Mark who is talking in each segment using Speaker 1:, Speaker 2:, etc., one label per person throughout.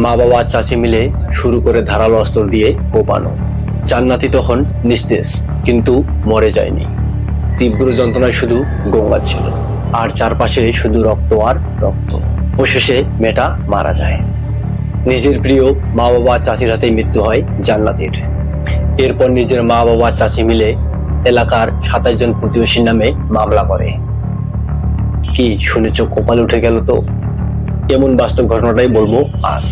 Speaker 1: মা বাবা চাচি মিলে শুরু করে ধারালো অস্ত্র দিয়ে কোপানো। জান্নাতি তখন নিস্তেজ, কিন্তু মরে যায়নি। তীব্র যন্ত্রণায় শুধু গোঙাচ্ছিল, আর চারপাশে শুধু রক্ত আর রক্ত। অবশেষে মেয়েটা মারা যায়। নিজের প্রিয় মা বাবা চাচির হাতেই মৃত্যু হয় জান্নাতির। এরপর নিজের মা বাবা চাচি মিলে এলাকার 27 জন প্রতিবেশীর নামে মামলা করে। কি শুনে চোখ কপালে উঠে গেল তো? এমন বাস্তব ঘটনাটাই বলবো আজ।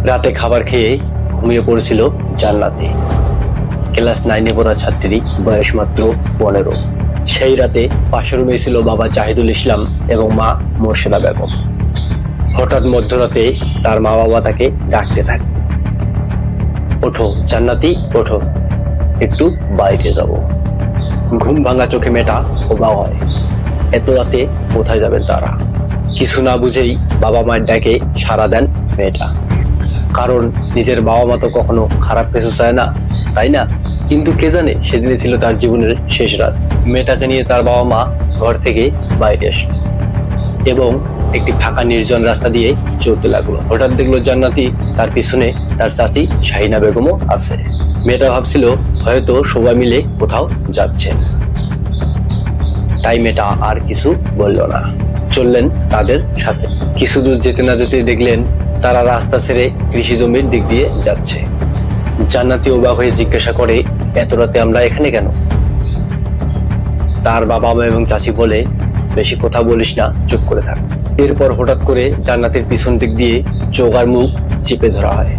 Speaker 1: রাতে খাবার খেয়ে ঘুমিয়ে পড়েছিল জান্নাতি। ক্লাস 9-এ পড়া ছাত্রী, বয়স মাত্র 15। সেই রাতে পাশের রুমে ছিল বাবা জাহিদুল ইসলাম এবং মা মোর্শেদা বেগম। হঠাৎ মধ্যরাতে তার মা বাবা তাকে ডাকতে থাকে, ওঠো জান্নাতি ওঠো, একটু বাইরে যাব। ঘুম ভাঙা চোখে মেয়েটা অবাক হয়, এত রাতে কোথায় যাবেন তারা? কিছু না বুঝেই বাবা মায়ের ডাকে সাড়া দেন মেয়েটা। কারণ নিজের বাবা মা তো কখনো খারাপ কিছু চায় না, তাই না? কিন্তু কে জানে সেদিনে ছিল তার জীবনের শেষ রাত। মেয়েটাকে নিয়ে তার বাবা মা ঘর থেকে বাইরে আসলো এবং একটি ফাঁকা নির্জন রাস্তা দিয়ে চলতে লাগলো। হঠাৎ দেখলো জান্নাতি তার পিছনে তার চাচি শাহিনা বেগমও আছে। মেয়েটা ভাবছিল হয়তো সবাই মিলে কোথাও যাচ্ছে, তাই মেয়েটা আর কিছু বলল না, চললেন তাদের সাথে। কিছু দূর যেতে না যেতে দেখলেন তারা রাস্তা ছেড়ে কৃষি জমির দিক দিয়ে যাচ্ছে। জান্নাতি অবাক হয়ে জিজ্ঞাসা করে, এত রাতে আমরা এখানে কেন? তার বাবা মা এবং চাচি বলে, বেশি কথা বলিস না, চুপ করে থাক। এরপর হঠাৎ করে জান্নাতের পিছন দিক দিয়ে চোখ আর মুখ চেপে ধরা হয়।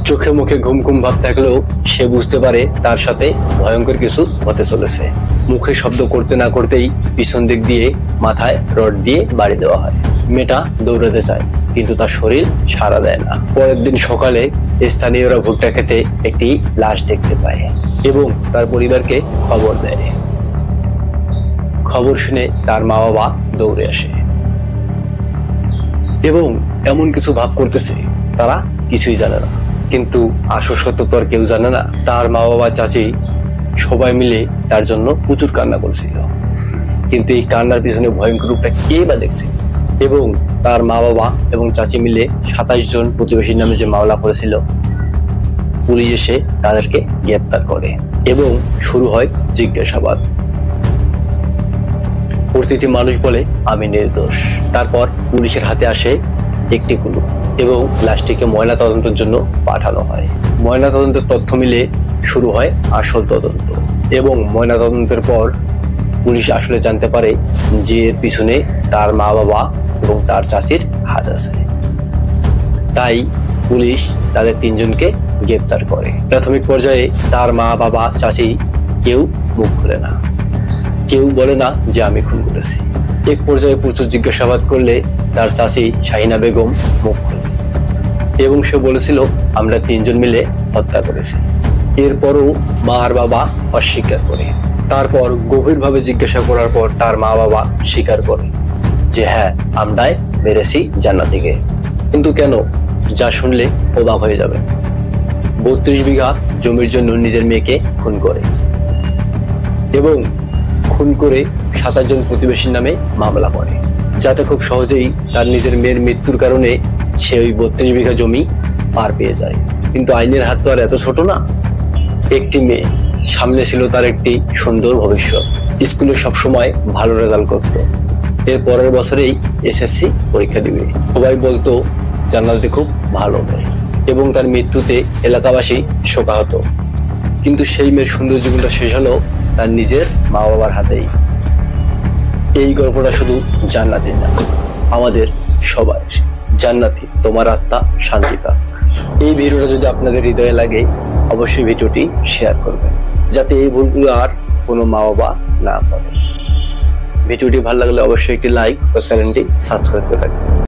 Speaker 1: চোখে মুখে ঘুম ঘুম ভাব থাকলেও সে বুঝতে পারে তার সাথে ভয়ঙ্কর কিছু হতে চলেছে। মুখে শব্দ করতে না করতেই পিছন দিক দিয়ে মাথায় রড দিয়ে বাড়ি দেওয়া হয়। মেয়েটা দৌড়াতে চায়, কিন্তু তার শরীর সাড়া দেয় না। পরের দিন সকালে স্থানীয়রা ভুট্টা খেতে একটি লাশ দেখতে পায় এবং তার পরিবারকে খবর দেয়। খবর শুনে তার মা বাবা দৌড়ে আসে এবং এমন কিছু ভাব করতেছে তারা কিছুই জানে না। কিন্তু আসল সত্য তো আর কেউ জানে না। তার মা বাবা চাচি সবাই মিলে তার জন্য প্রচুর কান্না করছিল, কিন্তু এই কান্নার পিছনে ভয়ঙ্কর রূপটা কে বা দেখছিল? এবং তার মা বাবা এবং চাচি মিলে 27 জন প্রতিবেশীর নামে যে মামলা করেছিল, পুলিশ এসে তাদেরকে গ্রেপ্তার করে এবং শুরু হয় জিজ্ঞাসাবাদ। প্রতিটি মানুষ বলে আমি নির্দোষ। তারপর পুলিশের হাতে আসে একটি ক্লু এবং লাশটিকে ময়না তদন্তের জন্য পাঠানো হয়। ময়না তদন্তের তথ্য মিলে শুরু হয় আসল তদন্ত এবং ময়না তদন্তের পর পুলিশ আসলে জানতে পারে যে এর পিছনে তার মা বাবা এবং তার চাচির হাত আছে। তাই পুলিশ তাদের 3 জনকে গ্রেপ্তার করে। প্রাথমিক পর্যায়ে তার মা বাবা চাচি কেউ মুখ খুলে না, কেউ বলে না যে আমি খুন করেছি। এক পর্যায়ে প্রচুর জিজ্ঞাসাবাদ করলে তার চাচি শাহিনা বেগম মুখ খুলে এবং সে বলেছিল আমরা 3 জন মিলে হত্যা করেছি। এরপরও মা আর বাবা অস্বীকার করে। তারপর গভীরভাবে জিজ্ঞাসা করার পর তার মা বাবা স্বীকার করে যে হ্যাঁ, আমরাই মেরেছি জান্নাতিকে। কিন্তু কেন? যা শুনলে অবাক হয়ে যাবে। 32 বিঘা জমির জন্য নিজের মেয়েকে খুন করে এবং খুন করে 27 জন প্রতিবেশীর নামে মামলা করে, যাতে খুব সহজেই তার নিজের মেয়ের মৃত্যুর কারণে সে ওই 32 বিঘা জমি পার পেয়ে যায়। কিন্তু আইনের হাত তো আর এত ছোট না। একটি মেয়ে, সামনে ছিল তার একটি সুন্দর ভবিষ্যৎ। স্কুলে সবসময় ভালো রেজাল্ট করত। এর পরের বছরেই এসএসসি পরীক্ষা দিবে। সবাই বলতো জান্নাতি খুব ভালো মেয়ে এবং তার মৃত্যুতে এলাকাবাসী শোকাহত। কিন্তু সেই মেয়ের সুন্দর জীবনটা শেষ হলো তার নিজের মা বাবার হাতেই। এই গল্পটা শুধু জান্নাতির না, আমাদের সবার। জান্নাতি, তোমার আত্মা শান্তি পাক। এই ভিডিওটা যদি আপনাদের হৃদয়ে লাগে অবশ্যই ভিডিওটি শেয়ার করবেন, যাতে এই ভুলগুলো আর কোনো মা বাবা না করে। ভিডিওটি ভালো লাগলে অবশ্যই একটি লাইক ও চ্যানেলটি সাবস্ক্রাইব করে রাখবেন।